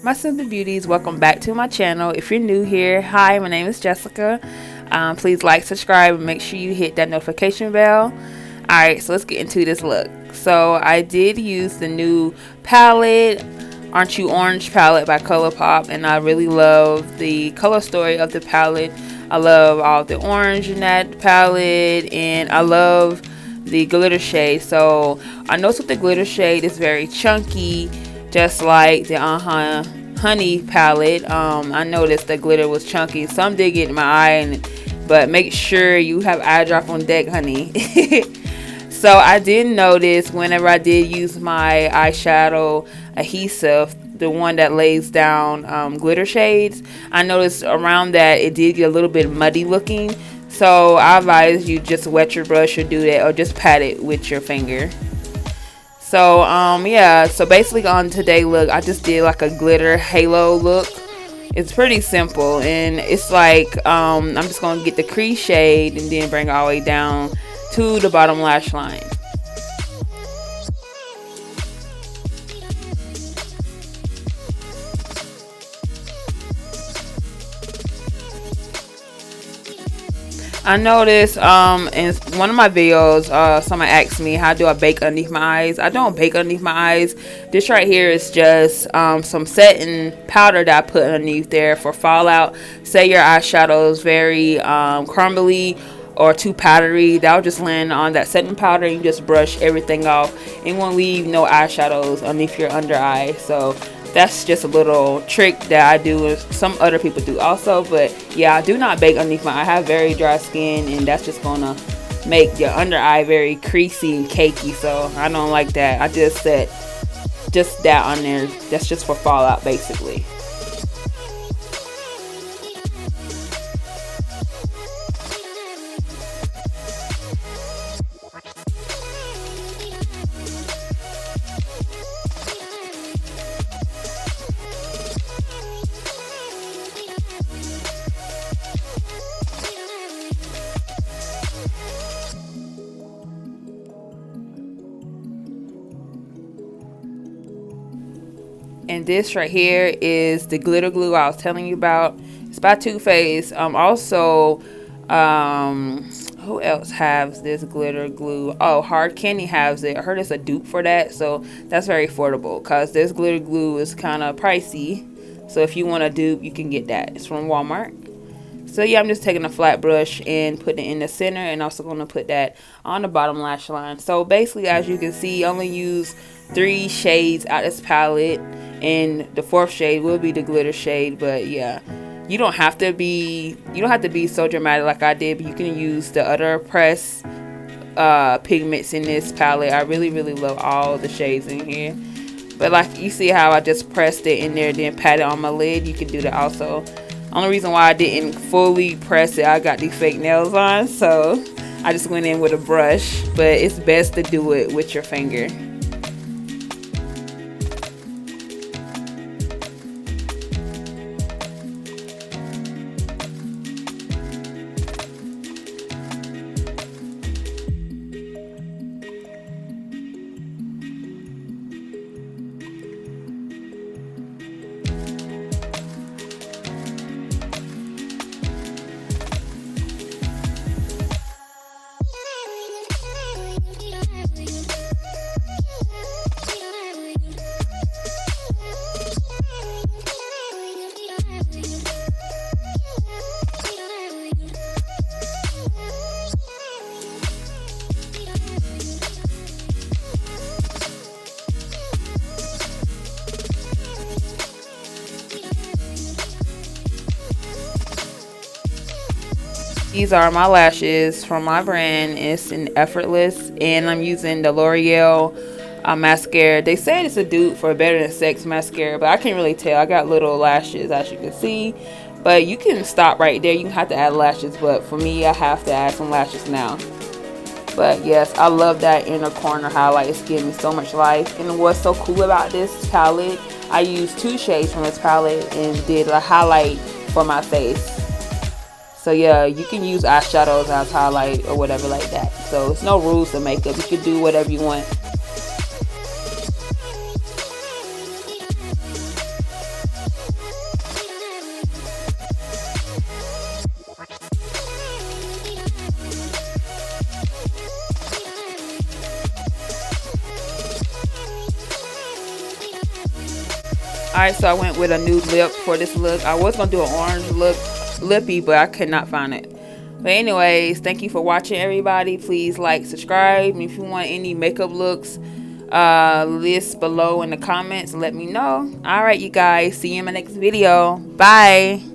My Simple Beauties, welcome back to my channel. If you're new here, hi, my name is Jessica. Please like, subscribe, and make sure you hit that notification bell. Alright, so let's get into this look. So I did use the new palette, Aren't You Orange palette by Colourpop, and I really love the color story of the palette. I love all the orange in that palette, and I love the glitter shade. So I noticed with the glitter shade, it's very chunky, just like the Honey palette. I noticed the glitter was chunky. Some did get in my eye, but make sure you have eye drop on deck, honey. So I did notice whenever I did use my eyeshadow adhesive, the one that lays down glitter shades, I noticed around that it did get a little bit muddy looking. So I advise you just wet your brush or do that, or just pat it with your finger. So yeah, so basically on today's look, I just did like a glitter halo look. It's pretty simple, and it's like I'm just gonna get the crease shade and then bring it all the way down to the bottom lash line. I noticed in one of my videos, someone asked me, how do I bake underneath my eyes? I don't bake underneath my eyes. This right here is just some setting powder that I put underneath there for fallout. Say your eyeshadow is very crumbly or too powdery, that'll just land on that setting powder, and you just brush everything off. It won't leave no eyeshadows underneath your under eye. So that's just a little trick that I do, and some other people do also. But yeah, I do not bake underneath my eye. I have very dry skin, and that's just gonna make your under eye very creasy and cakey, so I don't like that. I just set just that on there. That's just for fallout basically. And this right here is the glitter glue I was telling you about. It's by Too Faced. Also, who else has this glitter glue? Oh, Hard Candy has it. I heard it's a dupe for that, so that's very affordable, because this glitter glue is kind of pricey. So if you want a dupe, you can get that. It's from Walmart. So yeah, I'm just taking a flat brush and putting it in the center, and also going to put that on the bottom lash line. So basically, as you can see, I only use 3 shades out of this palette, and the 4th shade will be the glitter shade. But yeah, you don't have to be so dramatic like I did, but you can use the other pressed pigments in this palette. I really love all the shades in here. But like you see how I just pressed it in there, then pat it on my lid, you can do that also. Only reason why I didn't fully press it, I got these fake nails on, so I just went in with a brush. But it's best to do it with your finger. These are my lashes from my brand. It's in Effortless, and I'm using the L'Oreal mascara. They said it's a dupe for Better Than Sex mascara, but I can't really tell. I got little lashes, as you can see, but you can stop right there. You can have to add lashes, but for me, I have to add some lashes now. But yes, I love that inner corner highlight. It's giving me so much life. And what's so cool about this palette, I used 2 shades from this palette and did a highlight for my face. So yeah, you can use eyeshadows as highlight or whatever like that. So it's no rules to makeup. You can do whatever you want. Alright, so I went with a nude lip for this look. I was going to do an orange look, lippy, but I could not find it. But anyways, thank you for watching, everybody. Please like, subscribe. And if you want any makeup looks, list below in the comments. Let me know. Alright, you guys. See you in my next video. Bye.